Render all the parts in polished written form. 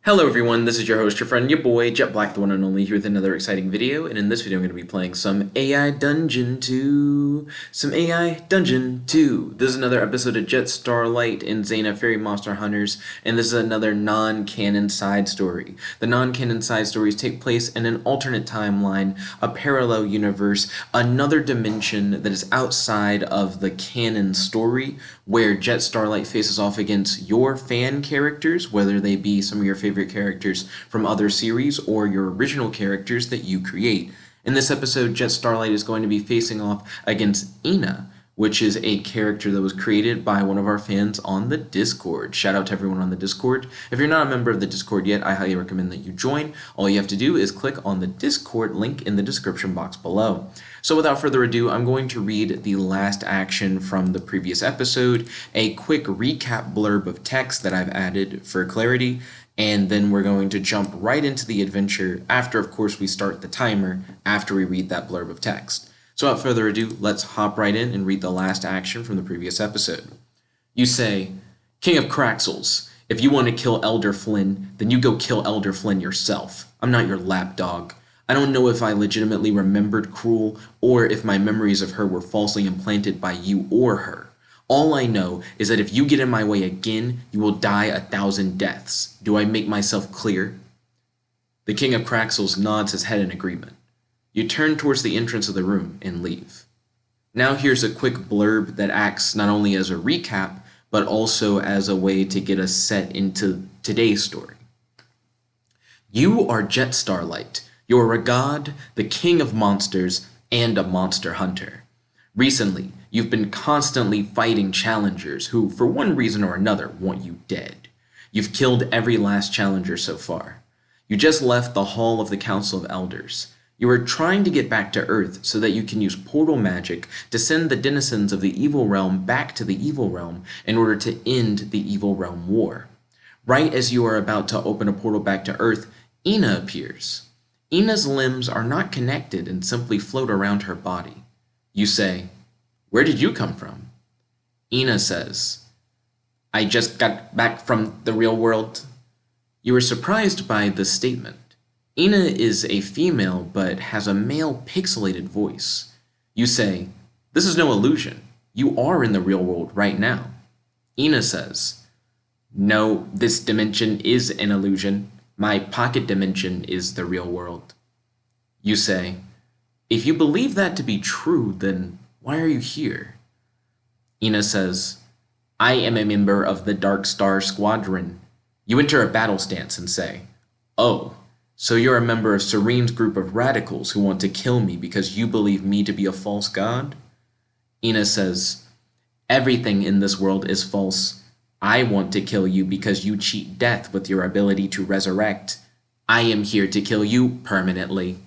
Hello everyone, this is your host, your friend, your boy, Jet Black, the one and only, here with another exciting video, and in this video I'm going to be playing some AI Dungeon 2. This is another episode of Jet Starlight and Zana Fairy Monster Hunters, and this is another non-canon side story. The non-canon side stories take place in an alternate timeline, a parallel universe, another dimension that is outside of the canon story, where Jet Starlight faces off against your fan characters, whether they be some of your favorite characters from other series or your original characters that you create. In this episode, Jet Starlight is going to be facing off against Ina, which is a character that was created by one of our fans on the Discord. Shout out to everyone on the Discord. If you're not a member of the Discord yet, I highly recommend that you join. All you have to do is click on the Discord link in the description box below. So without further ado, I'm going to read the last action from the previous episode, a quick recap blurb of text that I've added for clarity, and then we're going to jump right into the adventure after, of course, we start the timer after we read that blurb of text. So without further ado, let's hop right in and read the last action from the previous episode. You say, King of Craxils, if you want to kill Elder Flynn, then you go kill Elder Flynn yourself. I'm not your lapdog. I don't know if I legitimately remembered Cruel or if my memories of her were falsely implanted by you or her. All I know is that if you get in my way again, you will die 1,000 deaths. Do I make myself clear? The King of Craxils nods his head in agreement. You turn towards the entrance of the room and leave. Now here's a quick blurb that acts not only as a recap, but also as a way to get us set into today's story. You are Jet Starlight. You are a god, the king of monsters, and a monster hunter. Recently, you've been constantly fighting challengers who, for one reason or another, want you dead. You've killed every last challenger so far. You just left the Hall of the Council of Elders. You are trying to get back to Earth so that you can use portal magic to send the denizens of the evil realm back to the evil realm in order to end the evil realm war. Right as you are about to open a portal back to Earth, Ina appears. Ina's limbs are not connected and simply float around her body. You say, "Where did you come from?" Ina says, "I just got back from the real world." You are surprised by this statement. Ina is a female but has a male pixelated voice. You say, "This is no illusion. You are in the real world right now." Ina says, "No, this dimension is an illusion. My pocket dimension is the real world." You say, "If you believe that to be true, then why are you here?" Ina says, "I am a member of the Dark Star Squadron." You enter a battle stance and say, "Oh, so you're a member of Serene's group of radicals who want to kill me because you believe me to be a false god?" Ina says, "Everything in this world is false. I want to kill you because you cheat death with your ability to resurrect. I am here to kill you permanently."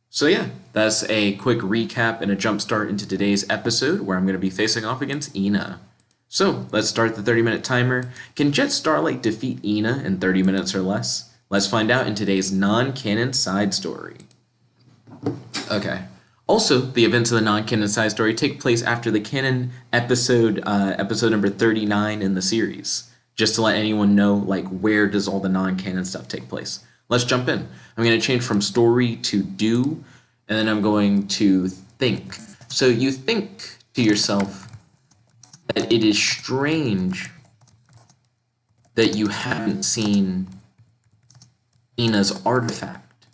So yeah, that's a quick recap and a jump start into today's episode where I'm going to be facing off against Ina. So let's start the 30-minute timer. Can Jet Starlight defeat Ina in 30 minutes or less? Let's find out in today's non-canon side story. Okay. Also, the events of the non-canon side story take place after the canon episode, episode number 39 in the series. Just to let anyone know, like, where does all the non-canon stuff take place. Let's jump in. I'm going to change from story to do, and then I'm going to think. So you think to yourself that it is strange that you haven't seen Ina's artifact.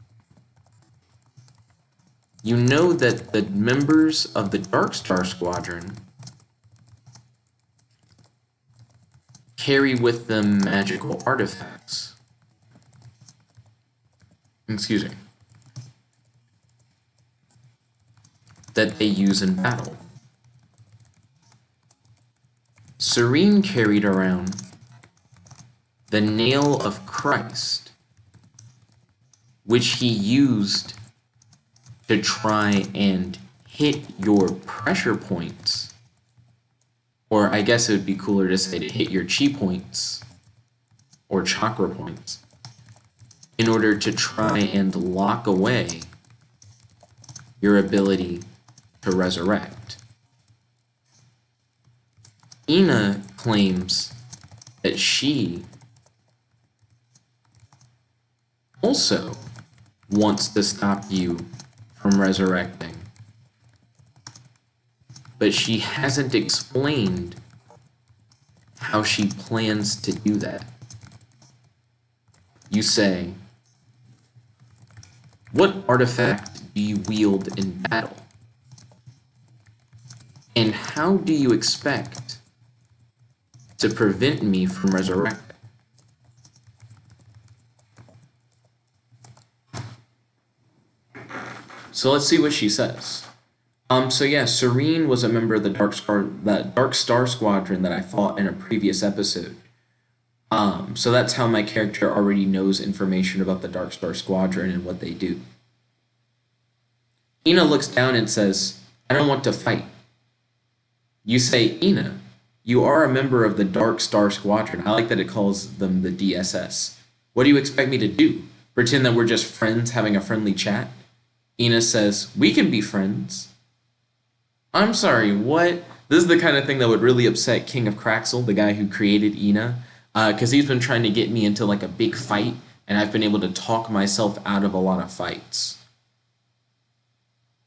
You know that the members of the Dark Star Squadron carry with them magical artifacts. Excuse me. That they use in battle. Serene carried around the nail of Christ, which he used to try and hit your pressure points, or I guess it would be cooler to say to hit your chi points or chakra points in order to try and lock away your ability to resurrect. Ina claims that she also wants to stop you from resurrecting, but she hasn't explained how she plans to do that. You say, what artifact do you wield in battle? And how do you expect to prevent me from resurrecting? So let's see what she says. So yeah, Serene was a member of the Dark Star Squadron that I fought in a previous episode. So that's how my character already knows information about the Dark Star Squadron and what they do. Ina looks down and says, I don't want to fight. You say, Ina, you are a member of the Dark Star Squadron. I like that it calls them the DSS. What do you expect me to do? Pretend that we're just friends having a friendly chat? Ina says, we can be friends. I'm sorry, what? This is the kind of thing that would really upset King of Craxils, the guy who created Ina, because he's been trying to get me into like a big fight, and I've been able to talk myself out of a lot of fights.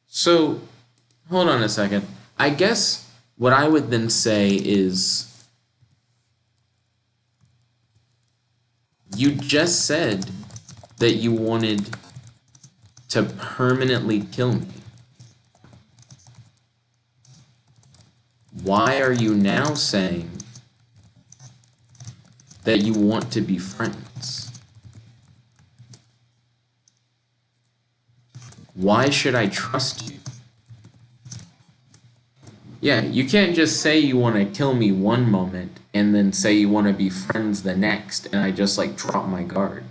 So, hold on a second. I guess what I would then say is, you just said that you wanted to permanently kill me. Why are you now saying that you want to be friends? Why should I trust you? Yeah, you can't just say you want to kill me one moment and then say you want to be friends the next, and I just like drop my guard.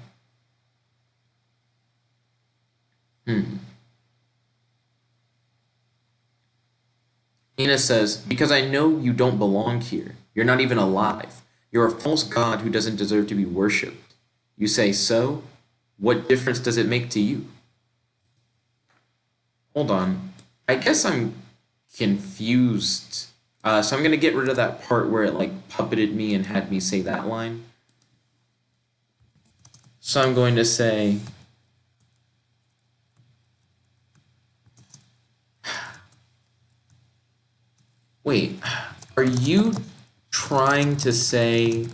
Ina says, because I know you don't belong here. You're not even alive. You're a false god who doesn't deserve to be worshipped. You say, so? What difference does it make to you? Hold on. I guess I'm confused. So I'm going to get rid of that part where it like puppeted me and had me say that line. So I'm going to say, wait, are you trying to say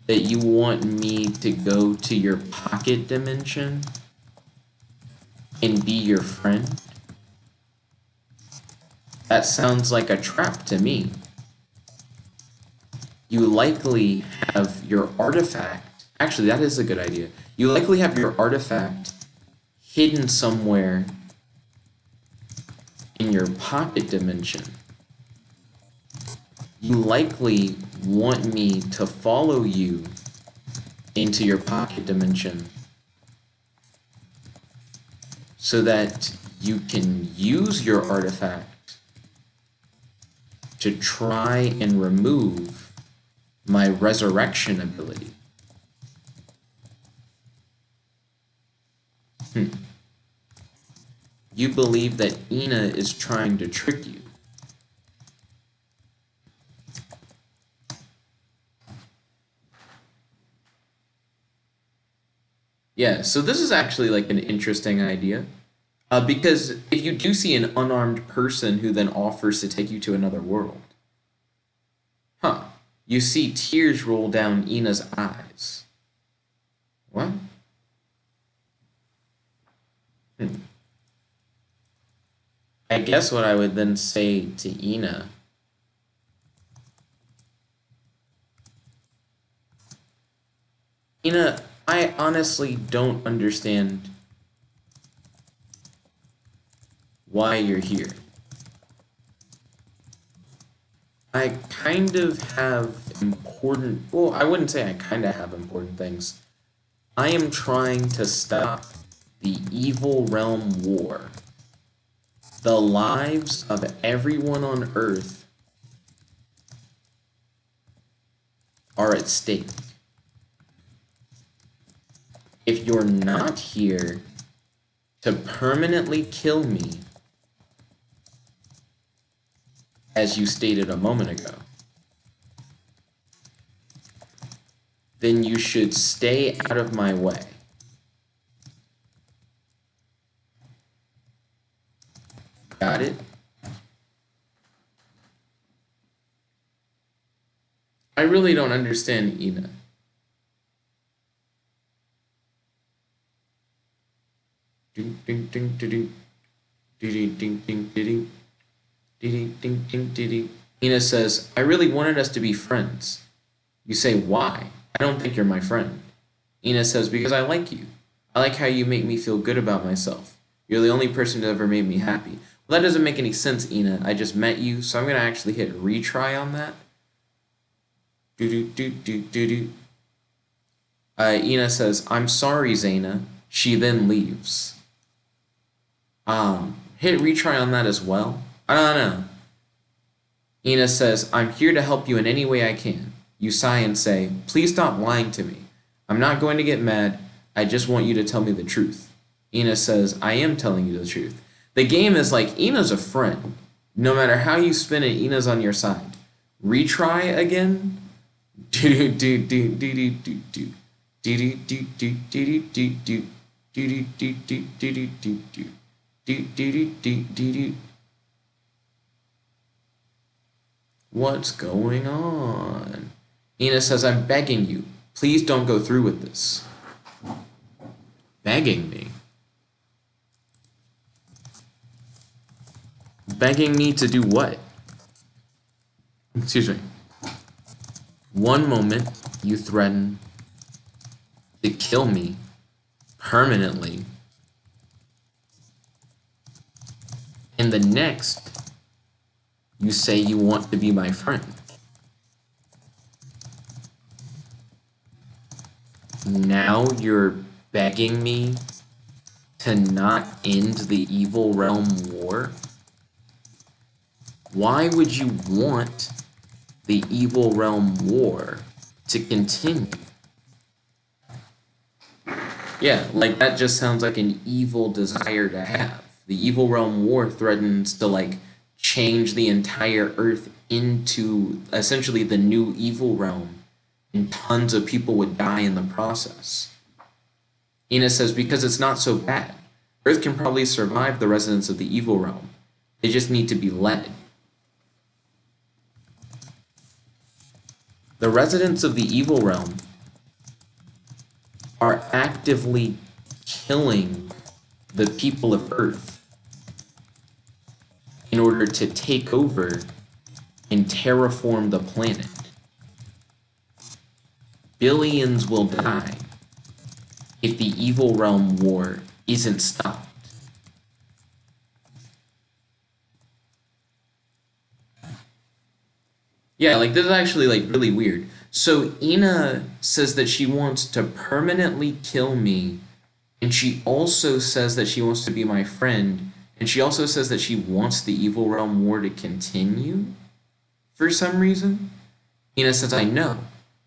that you want me to go to your pocket dimension and be your friend? That sounds like a trap to me. You likely have your artifact. Actually, that is a good idea. You likely have your artifact hidden somewhere in your pocket dimension. You likely want me to follow you into your pocket dimension so that you can use your artifact to try and remove my resurrection ability. You believe that Ina is trying to trick you. Yeah, so this is actually like an interesting idea. Because if you do see an unarmed person who then offers to take you to another world, you see tears roll down Ina's eyes. What? I guess what I would then say to Ina, I honestly don't understand why you're here. I kind of have important, well, I wouldn't say I kind of have important things. I am trying to stop the evil realm war. The lives of everyone on Earth are at stake. If you're not here to permanently kill me, as you stated a moment ago, then you should stay out of my way. Got it? I really don't understand Ina. Ding ding ding ding ding ding ding ding ding ding ding ding. Ina says, I really wanted us to be friends. You say, why? I don't think you're my friend. Ina says, because I like you. I like how you make me feel good about myself. You're the only person who ever made me happy. Well, that doesn't make any sense, Ina. I just met you, so I'm going to actually hit retry on that. Ina says, I'm sorry, Zana. She then leaves. Hit retry on that as well. I don't know. Ina says, I'm here to help you in any way I can. You sigh and say, please stop lying to me. I'm not going to get mad. I just want you to tell me the truth. Ina says, I am telling you the truth. The game is like, Ina's a friend. No matter how you spin it, Ina's on your side. Retry again. What's going on? Ina says, I'm begging you. Please don't go through with this. Begging me? Begging me to do what? Excuse me. One moment, you threaten to kill me permanently. And the next, you say you want to be my friend. Now you're begging me to not end the Evil Realm War? Why would you want the Evil Realm War to continue? Yeah, like that just sounds like an evil desire to have. The Evil Realm War threatens to like change the entire Earth into essentially the new evil realm, and tons of people would die in the process. Ina says, because it's not so bad. Earth can probably survive the residents of the evil realm. They just need to be led. The residents of the evil realm are actively killing the people of Earth in order to take over and terraform the planet. Billions will die if the Evil Realm War isn't stopped. Yeah, like this is actually like really weird. So Ina says that she wants to permanently kill me, and she also says that she wants to be my friend, and she also says that she wants the Evil Realm War to continue for some reason. Ina says, I know,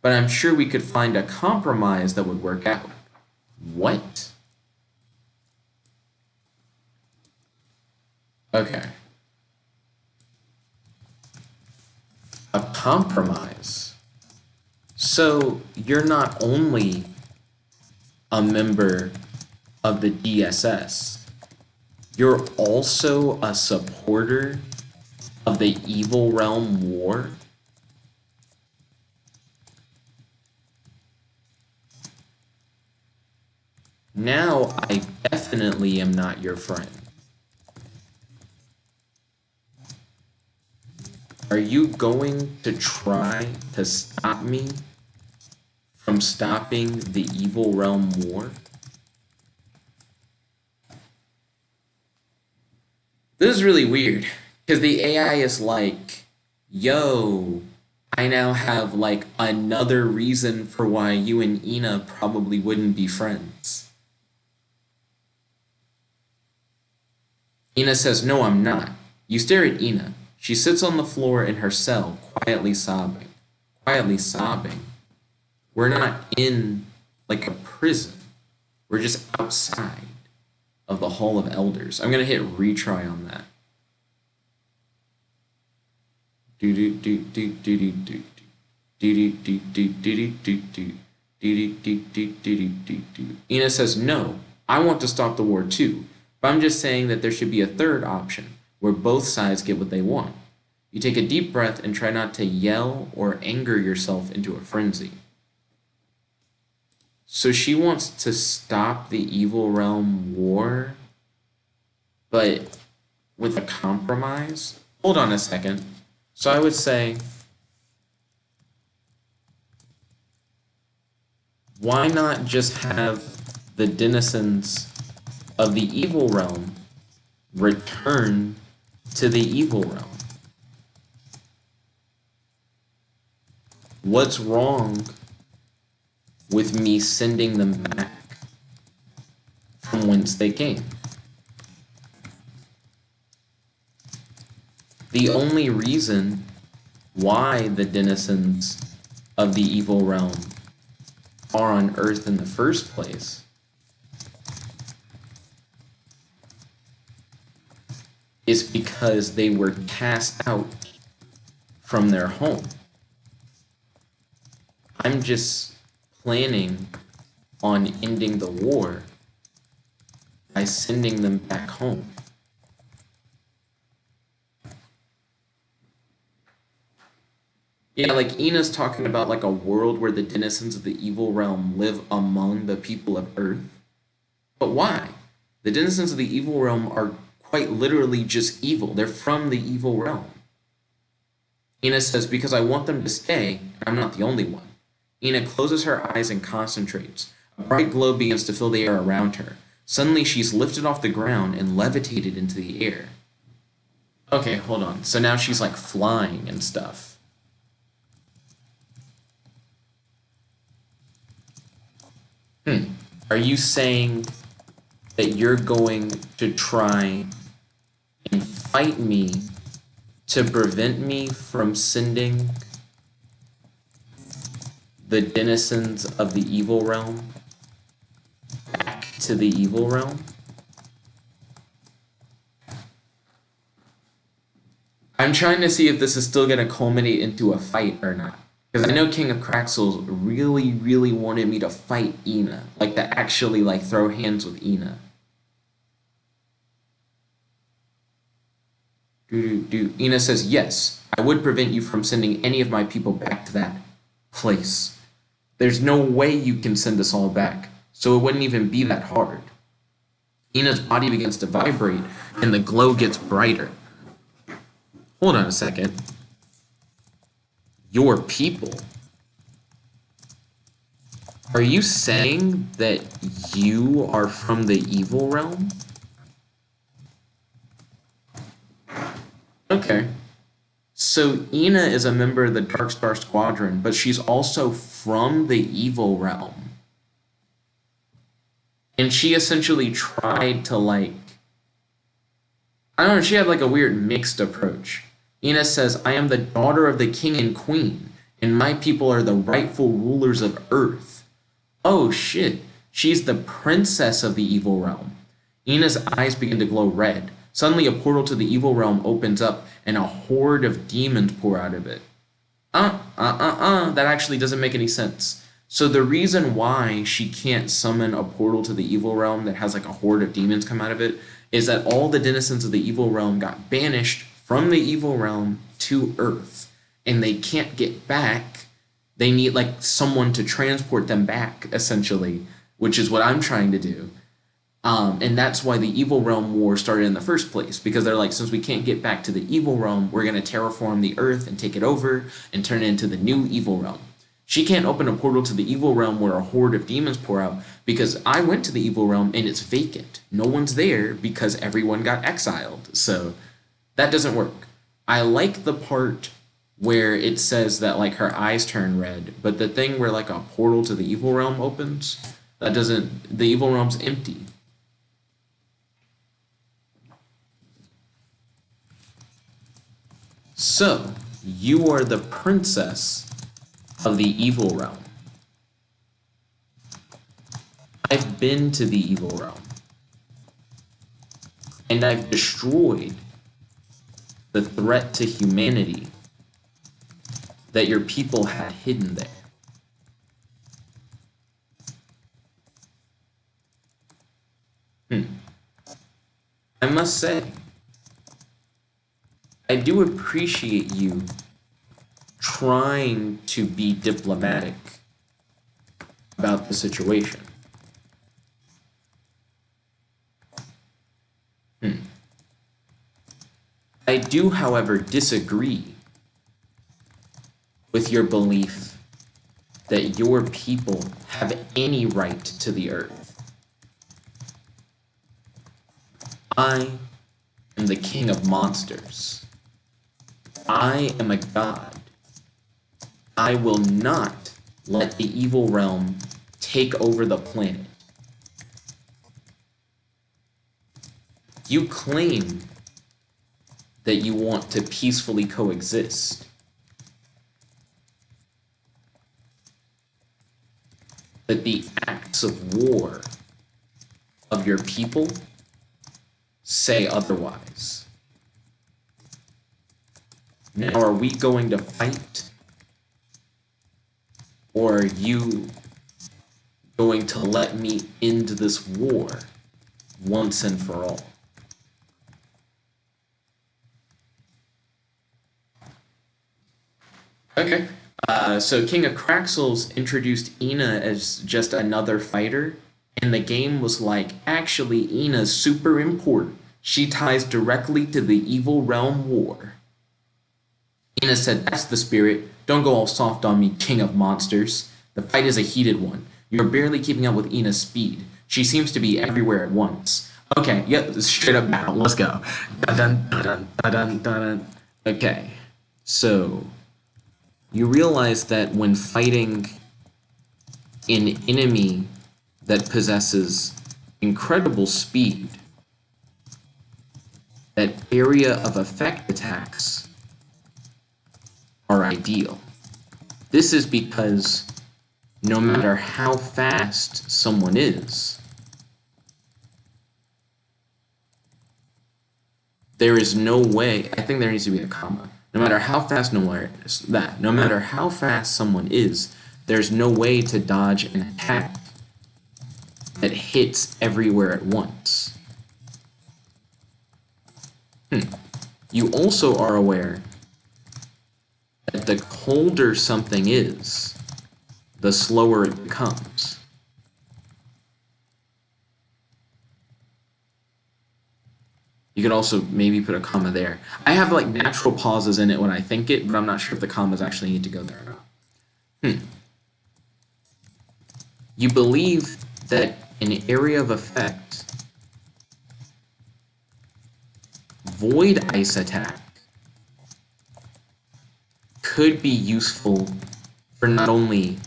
but I'm sure we could find a compromise that would work out. What? Okay. A compromise. So you're not only a member of the DSS, you're also a supporter of the Evil Realm War? Now I definitely am not your friend. Are you going to try to stop me from stopping the Evil Realm War? This is really weird, because the AI is like, yo, I now have like another reason for why you and Ina probably wouldn't be friends. Ina says, no, I'm not. You stare at Ina. She sits on the floor in her cell, quietly sobbing. Quietly sobbing. We're not in like a prison. We're just outside of the Hall of Elders. I'm going to hit retry on that. Ina says, no, I want to stop the war too, but I'm just saying that there should be a third option. where both sides get what they want. You take a deep breath and try not to yell or anger yourself into a frenzy. So she wants to stop the evil realm war, but with a compromise? Hold on a second. So I would say, why not just have the denizens of the evil realm return to the evil realm? What's wrong with me sending them back from whence they came? The only reason why the denizens of the evil realm are on Earth in the first place is because they were cast out from their home. I'm just planning on ending the war by sending them back home. Yeah, like Ina's talking about like a world where the denizens of the evil realm live among the people of Earth. But why? The denizens of the evil realm are quite literally just evil. They're from the evil realm. Ina says, because I want them to stay, I'm not the only one. Ina closes her eyes and concentrates. A bright glow begins to fill the air around her. Suddenly, she's lifted off the ground and levitated into the air. Okay, hold on. So now she's like flying and stuff. Are you saying that you're going to try and fight me to prevent me from sending the denizens of the evil realm back to the evil realm? I'm trying to see if this is still going to culminate into a fight or not. Because I know King of Craxils really, really wanted me to fight Ina. Like, to actually, like, throw hands with Ina. Ina says, yes, I would prevent you from sending any of my people back to that place. There's no way you can send us all back, so it wouldn't even be that hard. Ina's body begins to vibrate, and the glow gets brighter. Hold on a second. Your people? Are you saying that you are from the evil realm? Okay. So Ina is a member of the Dark Star Squadron, but she's also from the evil realm. And she essentially tried to, like, I don't know, she had like a weird mixed approach. Ina says, I am the daughter of the king and queen, and my people are the rightful rulers of Earth. Oh shit, she's the princess of the evil realm. Ina's eyes begin to glow red. Suddenly a portal to the evil realm opens up, and a horde of demons pour out of it. That actually doesn't make any sense. So the reason why she can't summon a portal to the evil realm that has like a horde of demons come out of it is that all the denizens of the evil realm got banished from the evil realm to Earth, and they can't get back. They need like someone to transport them back, essentially, which is what I'm trying to do. And that's why the evil realm war started in the first place, because they're like, since we can't get back to the evil realm, we're going to terraform the Earth and take it over and turn it into the new evil realm. She can't open a portal to the evil realm where a horde of demons pour out, because I went to the evil realm and it's vacant. No one's there because everyone got exiled. So that doesn't work. I like the part where it says that like her eyes turn red, but the thing where like a portal to the evil realm opens, that doesn't, the evil realm's empty. So, you are the princess of the evil realm. I've been to the evil realm, and I've destroyed the threat to humanity that your people had hidden there. I must say, I do appreciate you trying to be diplomatic about the situation. I do, however, disagree with your belief that your people have any right to the earth. I am the king of monsters. I am a god. I will not let the evil realm take over the planet. You claim that you want to peacefully coexist. But the acts of war of your people say otherwise. Now, are we going to fight? Or are you going to let me end this war once and for all? Okay. So King of Craxils introduced Ina as just another fighter, and the game was like, actually, Ina's super important. She ties directly to the evil realm war. Ina said, that's the spirit. Don't go all soft on me, king of monsters. The fight is a heated one. You're barely keeping up with Ina's speed. She seems to be everywhere at once. Okay, yep, straight up now. Let's go. Dun, dun, dun, dun, dun, dun. Okay, so you realize that when fighting an enemy that possesses incredible speed, that area of effect attacks are ideal. This is because no matter how fast someone is, there is no way, I think there needs to be a comma. No matter how fast no matter how fast someone is, there's no way to dodge an attack that hits everywhere at once. You also are aware that the colder something is, the slower it becomes. You could also maybe put a comma there. I have like natural pauses in it when I think it, but I'm not sure if the commas actually need to go there or not. You believe that an area of effect, void ice attack, could be useful for not only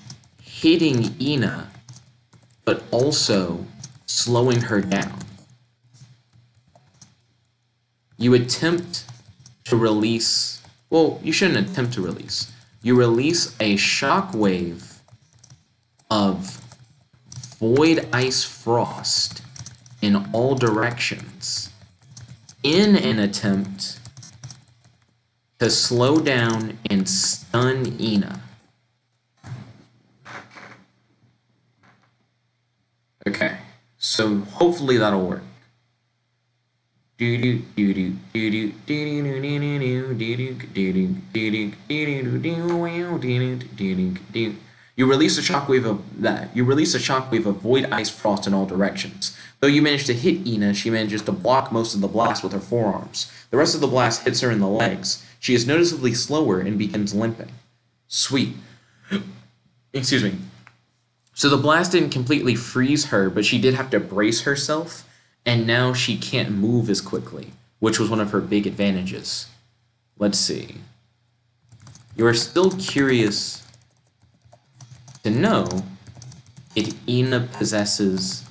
hitting Ina, but also slowing her down. You attempt to release, well, you shouldn't attempt to release. You release a shockwave of void ice frost in all directions in an attempt to slow down and stun Ina. Okay, so hopefully that'll work. You release a shockwave of that. You release a shockwave of void ice frost in all directions. Though you manage to hit Ina, she manages to block most of the blast with her forearms. The rest of the blast hits her in the legs. She is noticeably slower and begins limping. Sweet. Excuse me. So the blast didn't completely freeze her, but she did have to brace herself, and now she can't move as quickly, which was one of her big advantages. Let's see. You are still curious to know if Ina possesses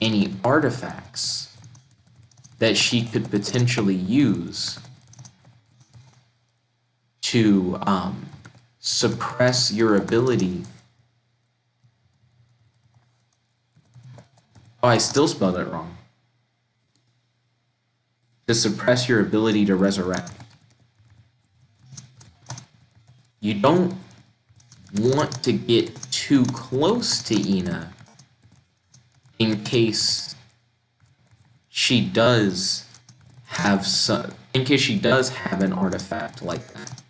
any artifacts that she could potentially use to suppress your ability. Oh, I still spelled it wrong. To suppress your ability to resurrect. You don't want to get too close to Ina in case she does have in case she does have an artifact like that.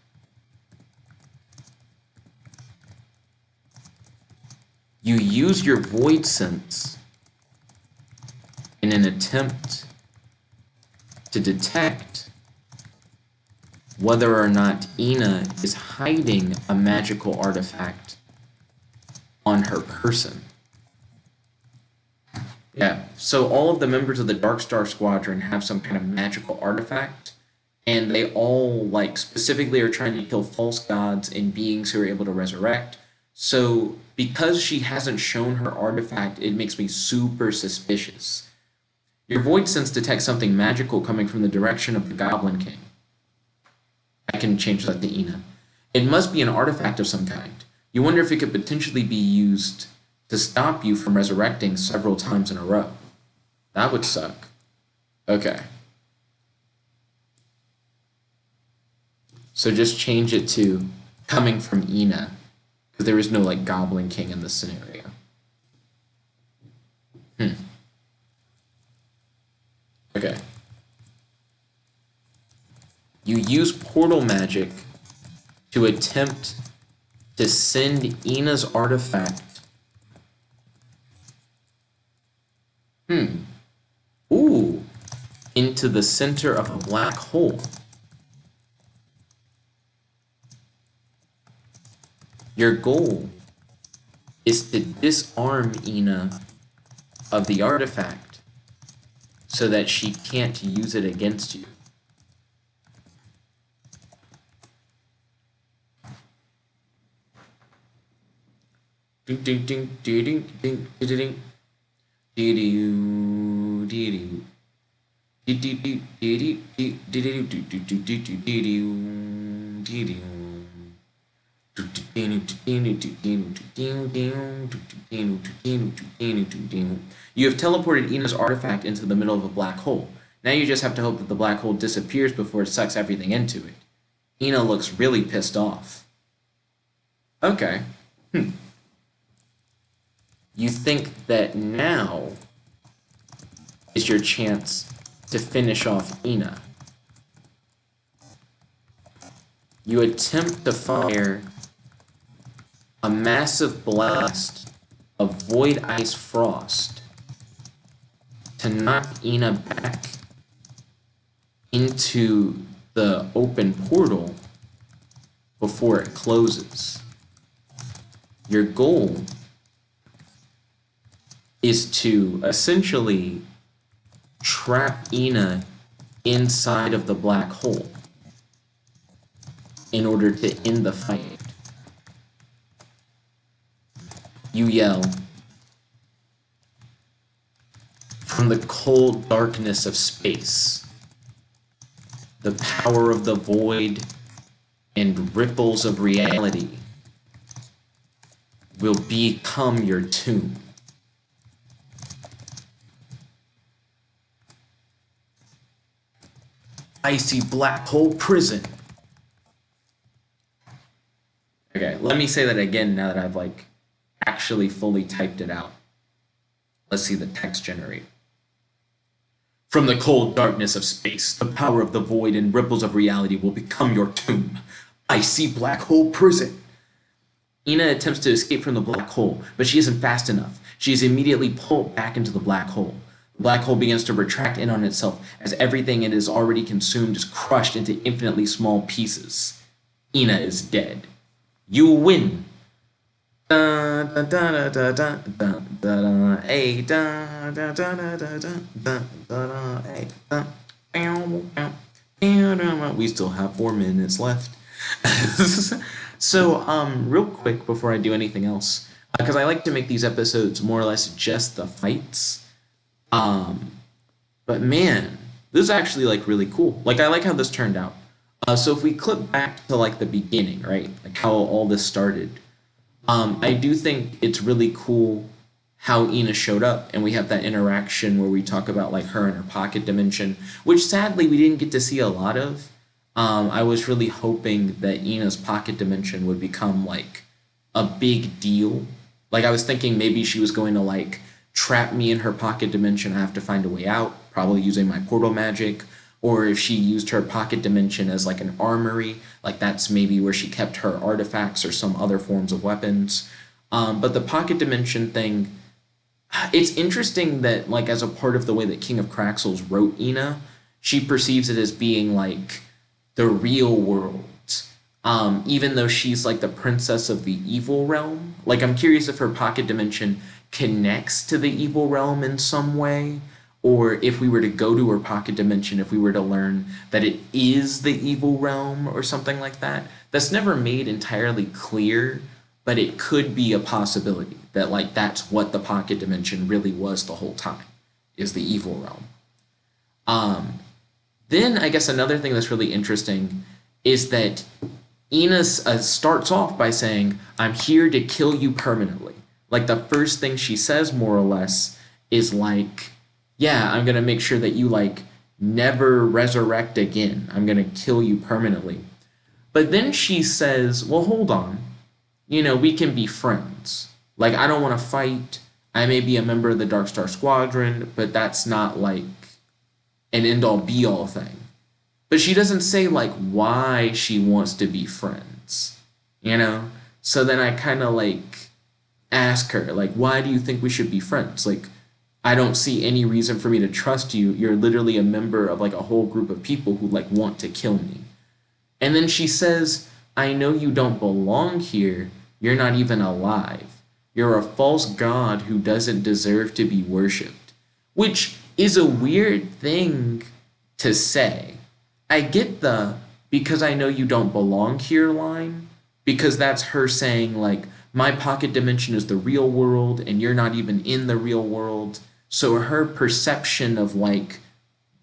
You use your void sense in an attempt to detect whether or not Ina is hiding a magical artifact on her person. Yeah, so all of the members of the Dark Star Squadron have some kind of magical artifact, and they all, like, specifically are trying to kill false gods and beings who are able to resurrect. So, because she hasn't shown her artifact, it makes me super suspicious. Your void sense detects something magical coming from the direction of the Goblin King. I can change that to Ina. It must be an artifact of some kind. You wonder if it could potentially be used to stop you from resurrecting several times in a row. That would suck. Okay. So just change it to coming from Ina, because there is no, like, Goblin King in this scenario. Okay. You use portal magic to attempt to send Ina's artifact. Ooh. Into the center of a black hole. Your goal is to disarm Ina of the artifact so that she can't use it against you. Ding ding ding ding ding ding ding ding. You have teleported Ina's artifact into the middle of a black hole. Now you just have to hope that the black hole disappears before it sucks everything into it. Ina looks really pissed off. Okay. You think that now is your chance to finish off Ina. You attempt to fire a massive blast of void ice frost to knock Ina back into the open portal before it closes. Your goal is to essentially trap Ina inside of the black hole in order to end the fight. You yell, "From the cold darkness of space, the power of the void and ripples of reality will become your tomb." Icy black hole prison. Okay, let me say that again now that I've, like, actually fully typed it out. Let's see the text generate. "From the cold darkness of space, the power of the void and ripples of reality will become your tomb. Icy black hole prison." Ina attempts to escape from the black hole, but she isn't fast enough. She is immediately pulled back into the black hole. The black hole begins to retract in on itself as everything it has already consumed is crushed into infinitely small pieces. Ina is dead. You win. We still have 4 minutes left. So, real quick before I do anything else, because I like to make these episodes more or less just the fights. But man, this is actually, like, really cool. Like, I like how this turned out. So if we clip back to, like, the beginning, right? Like how all this started. I do think it's really cool how Ina showed up, and we have that interaction where we talk about, like, her and her pocket dimension, which sadly we didn't get to see a lot of. I was really hoping that Ina's pocket dimension would become, like, a big deal. Like, I was thinking maybe she was going to, like, trap me in her pocket dimension. I have to find a way out, probably using my portal magic, or if she used her pocket dimension as like an armory, like that's maybe where she kept her artifacts or some other forms of weapons. But the pocket dimension thing, it's interesting that like as a part of the way that King of Craxils wrote Ina, she perceives it as being like the real world. Even though she's like the princess of the evil realm. Like I'm curious if her pocket dimension connects to the evil realm in some way, or if we were to go to her pocket dimension, if we were to learn that it is the evil realm or something like that. That's never made entirely clear, but it could be a possibility that like that's what the pocket dimension really was the whole time, is the evil realm. Then I guess another thing that's really interesting is that Ina starts off by saying, I'm here to kill you permanently. Like the first thing she says, more or less, is like, yeah, I'm going to make sure that you like never resurrect again. I'm going to kill you permanently. But then she says, well, hold on. You know, we can be friends. Like, I don't want to fight. I may be a member of the Dark Star Squadron, but that's not like an end all be all thing. But she doesn't say like why she wants to be friends, you know? So then I kind of like ask her, like, why do you think we should be friends? Like, I don't see any reason for me to trust you. You're literally a member of like a whole group of people who like want to kill me. And then she says, I know you don't belong here. You're not even alive. You're a false god who doesn't deserve to be worshipped. Which is a weird thing to say. I get the because I know you don't belong here line, because that's her saying like my pocket dimension is the real world and you're not even in the real world. So her perception of like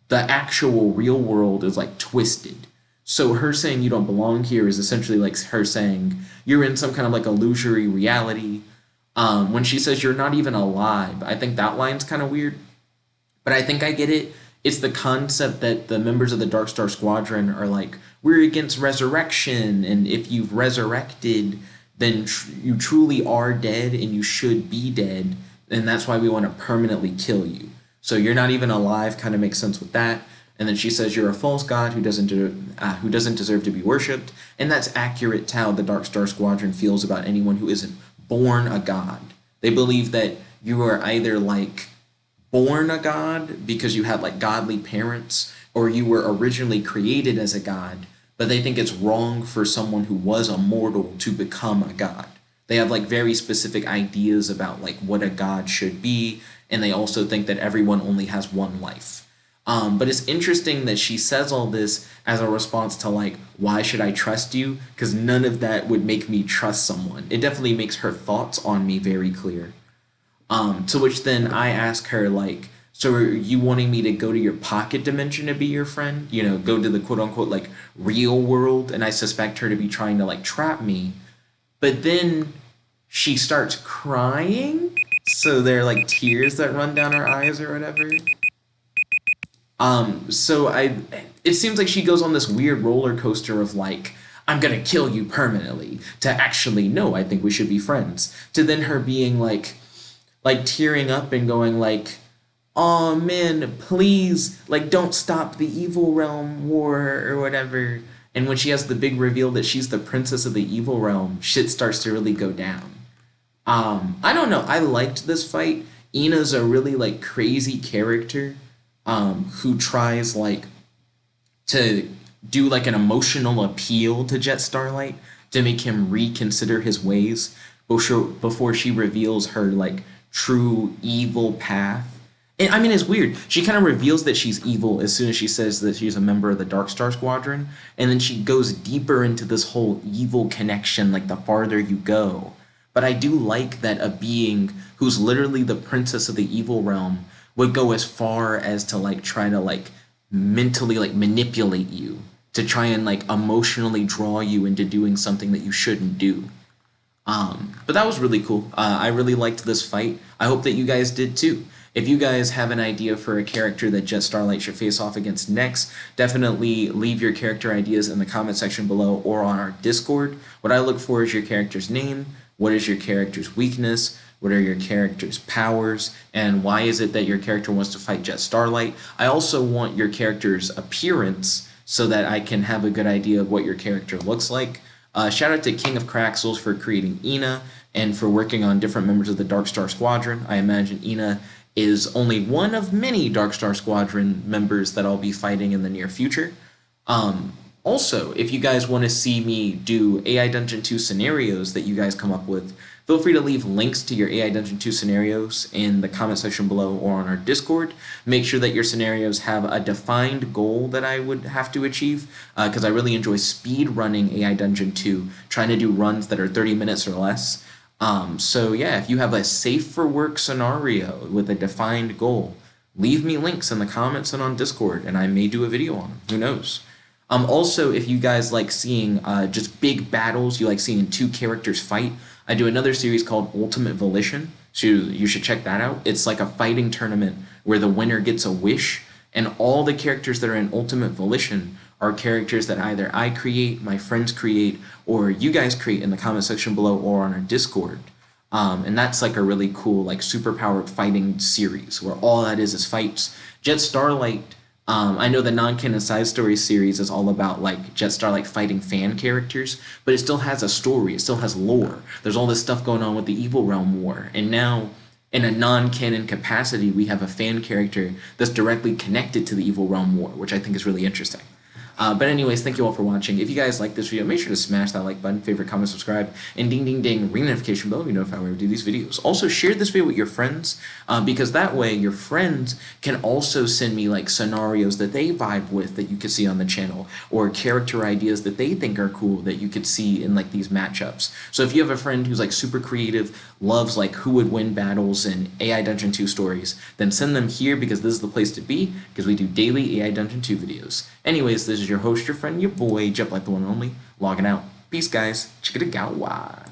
the actual real world is like twisted. So her saying you don't belong here is essentially like her saying you're in some kind of like illusory reality. When she says you're not even alive, I think that line's kind of weird, but I think I get it. It's the concept that the members of the Dark Star Squadron are like, we're against resurrection, and if you've resurrected, then you truly are dead and you should be dead, and that's why we want to permanently kill you. So you're not even alive kind of makes sense with that. And then she says you're a false god who doesn't deserve to be worshipped, and that's accurate to how the Dark Star Squadron feels about anyone who isn't born a god. They believe that you are either like born a god because you had like godly parents, or you were originally created as a god, but they think it's wrong for someone who was a mortal to become a god. They have like very specific ideas about like what a god should be, and they also think that everyone only has one life. But it's interesting that she says all this as a response to like, why should I trust you? Because none of that would make me trust someone. It definitely makes her thoughts on me very clear. To which then I ask her like, so are you wanting me to go to your pocket dimension to be your friend? You know, go to the quote unquote like real world? And I suspect her to be trying to like trap me. But then she starts crying. So there are like tears that run down her eyes or whatever. It seems like she goes on this weird roller coaster of like, I'm gonna kill you permanently, to actually, no, I think we should be friends. To then her being like tearing up and going like, oh man, please, like don't stop the evil realm war or whatever. And when she has the big reveal that she's the princess of the evil realm, shit starts to really go down. I don't know, I liked this fight. Ina's a really like crazy character. Who tries like to do like an emotional appeal to Jet Starlight to make him reconsider his ways before she reveals her like true evil path. And I mean, it's weird. She kind of reveals that she's evil as soon as she says that she's a member of the Dark Star Squadron, and then she goes deeper into this whole evil connection like the farther you go. But I do like that a being who's literally the princess of the evil realm would go as far as to like try to like mentally like manipulate you, to try and like emotionally draw you into doing something that you shouldn't do. But that was really cool. I really liked this fight. I hope that you guys did too. If you guys have an idea for a character that Jet Starlight should face off against next, definitely leave your character ideas in the comment section below or on our Discord. What I look for is your character's name, what is your character's weakness, What are your character's powers? And why is it that your character wants to fight Jet Starlight? I also want your character's appearance so that I can have a good idea of what your character looks like. Shout out to King of Craxils for creating Ina and for working on different members of the Dark Star Squadron. I imagine Ina is only one of many Dark Star Squadron members that I'll be fighting in the near future. Also, if you guys want to see me do AI Dungeon 2 scenarios that you guys come up with, feel free to leave links to your AI Dungeon 2 scenarios in the comment section below or on our Discord. Make sure that your scenarios have a defined goal that I would have to achieve, because I really enjoy speed running AI Dungeon 2, trying to do runs that are 30 minutes or less. So yeah, if you have a safe for work scenario with a defined goal, leave me links in the comments and on Discord, and I may do a video on them. Who knows? Also, if you guys like seeing just big battles, you like seeing two characters fight, I do another series called Ultimate Volition, so you should check that out. It's like a fighting tournament where the winner gets a wish, and all the characters that are in Ultimate Volition are characters that either I create, my friends create, or you guys create in the comment section below or on our Discord. And that's like a really cool, like, superpowered fighting series where all that is fights. Jet Starlight, I know the Non-Canon Side Story series is all about like Jet Starlight fighting fan characters, but it still has a story, it still has lore. There's all this stuff going on with the Evil Realm War, and now in a non-canon capacity, we have a fan character that's directly connected to the Evil Realm War, which I think is really interesting. But anyways, thank you all for watching. If you guys like this video, make sure to smash that like button, favorite, comment, subscribe, and ding ding ding, ring the notification bell to be notified when we do these videos. Also, share this video with your friends, because that way your friends can also send me like scenarios that they vibe with that you could see on the channel, or character ideas that they think are cool that you could see in like these matchups. So if you have a friend who's like super creative, loves like who would win battles and AI Dungeon 2 stories, then send them here, because this is the place to be, because we do daily AI Dungeon 2 videos. Anyways, this is your host, your friend, your boy, Jet, like the one and only, logging out. Peace, guys. Chicka-da-gow-wah.